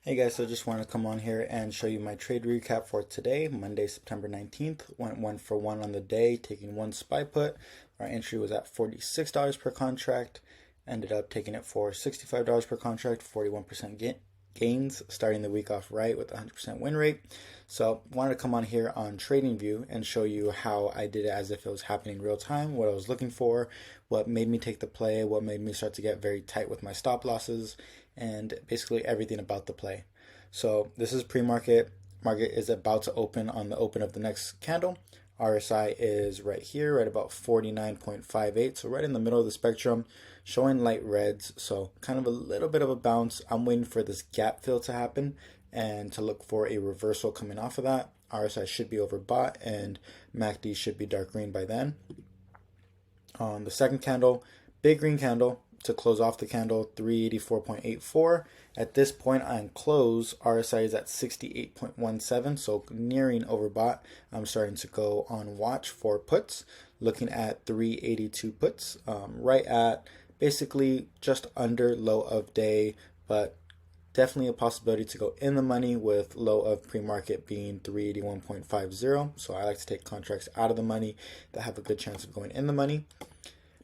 Hey guys, so just wanted to come on here and show you my trade recap for today, Monday, September 19th. Went 1 for 1 on the day, taking one SPY put. Our entry was at $46 per contract. Ended up taking it for $65 per contract, 41% gains, starting the week off right with 100% win rate. So wanted to come on here on TradingView and show you how I did it as if it was happening real time, what I was looking for, what made me take the play, what made me start to get very tight with my stop losses, and basically everything about the play. So this is pre-market. Market is about to open on the open of the next candle. RSI is right here, right about 49.58, so right in the middle of the spectrum, showing light reds, so kind of a little bit of a bounce. I'm waiting for this gap fill to happen and to look for a reversal coming off of that. RSI should be overbought and MACD should be dark green by then. On the second candle, big green candle to close off the candle, 384.84. At this point on close, RSI is at 68.17, so nearing overbought. I'm starting to go on watch for puts, looking at 382 puts, right at basically just under low of day, but definitely a possibility to go in the money with low of pre-market being 381.50. So I like to take contracts out of the money that have a good chance of going in the money.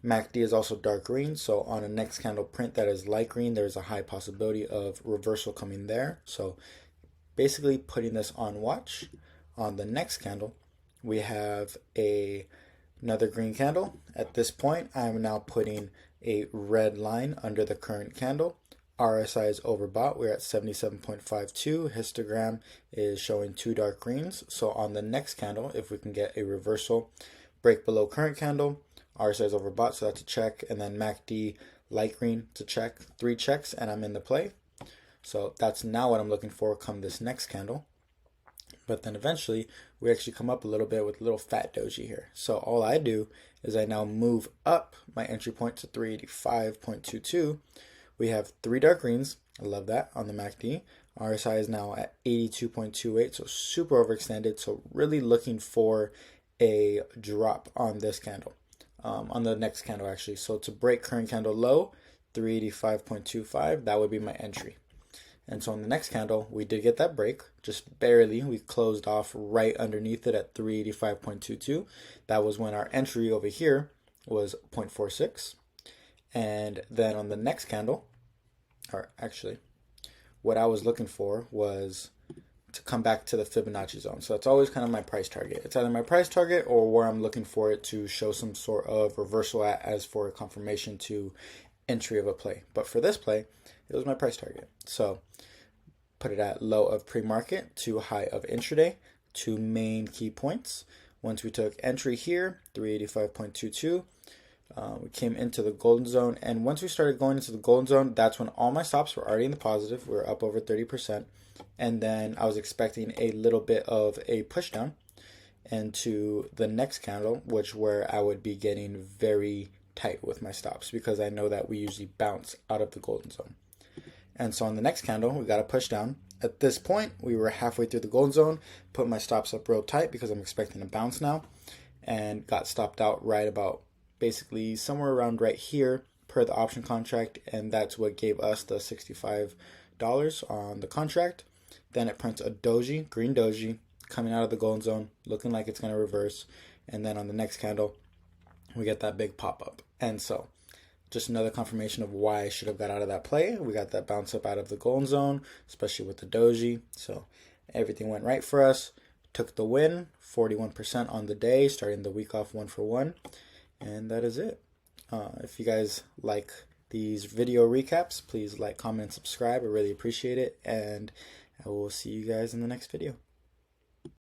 MACD is also dark green, so on a next candle print that is light green, there's a high possibility of reversal coming there. So basically putting this on watch. On the next candle, we have another green candle. At this point, I'm now putting a red line under the current candle. RSI is overbought. We're at 77.52. Histogram is showing two dark greens. So on the next candle, if we can get a reversal, break below current candle, RSI is overbought, so that's a check, and then MACD light green to check, 3 checks, and I'm in the play. So that's now what I'm looking for come this next candle. But then eventually we actually come up a little bit with a little fat doji here. So all I do is I now move up my entry point to 385.22. We have 3 dark greens. I love that on the MACD. RSI is now at 82.28, so super overextended. So really looking for a drop on this candle. On the next candle actually. So to break current candle low, 385.25, that would be my entry. And so on the next candle, we did get that break, just barely. We closed off right underneath it at 385.22. That was when our entry over here was 0.46. And then on the next candle, or actually, what I was looking for was to come back to the Fibonacci zone. So that's always kind of my price target. It's either my price target or where I'm looking for it to show some sort of reversal at as for a confirmation to entry of a play. But for this play, it was my price target. So put it at low of pre-market to high of intraday, 2 main key points. Once we took entry here, 385.22, we came into the golden zone, and once we started going into the golden zone, that's when all my stops were already in the positive. We were up over 30%, and then I was expecting a little bit of a push down into the next candle, which where I would be getting very tight with my stops because I know that we usually bounce out of the golden zone. And so on the next candle, we got a push down. At this point, we were halfway through the golden zone, put my stops up real tight because I'm expecting a bounce now, and got stopped out right about basically somewhere around right here per the option contract, and that's what gave us the $65 on the contract. Then it prints a doji, green doji, coming out of the golden zone, looking like it's going to reverse, and then on the next candle, we get that big pop-up. And so just another confirmation of why I should have got out of that play. We got that bounce up out of the golden zone, especially with the doji, so everything went right for us. Took the win, 41% on the day, starting the week off 1 for 1. And that is it. If you guys like these video recaps, please like, comment, and subscribe. I really appreciate it. And I will see you guys in the next video.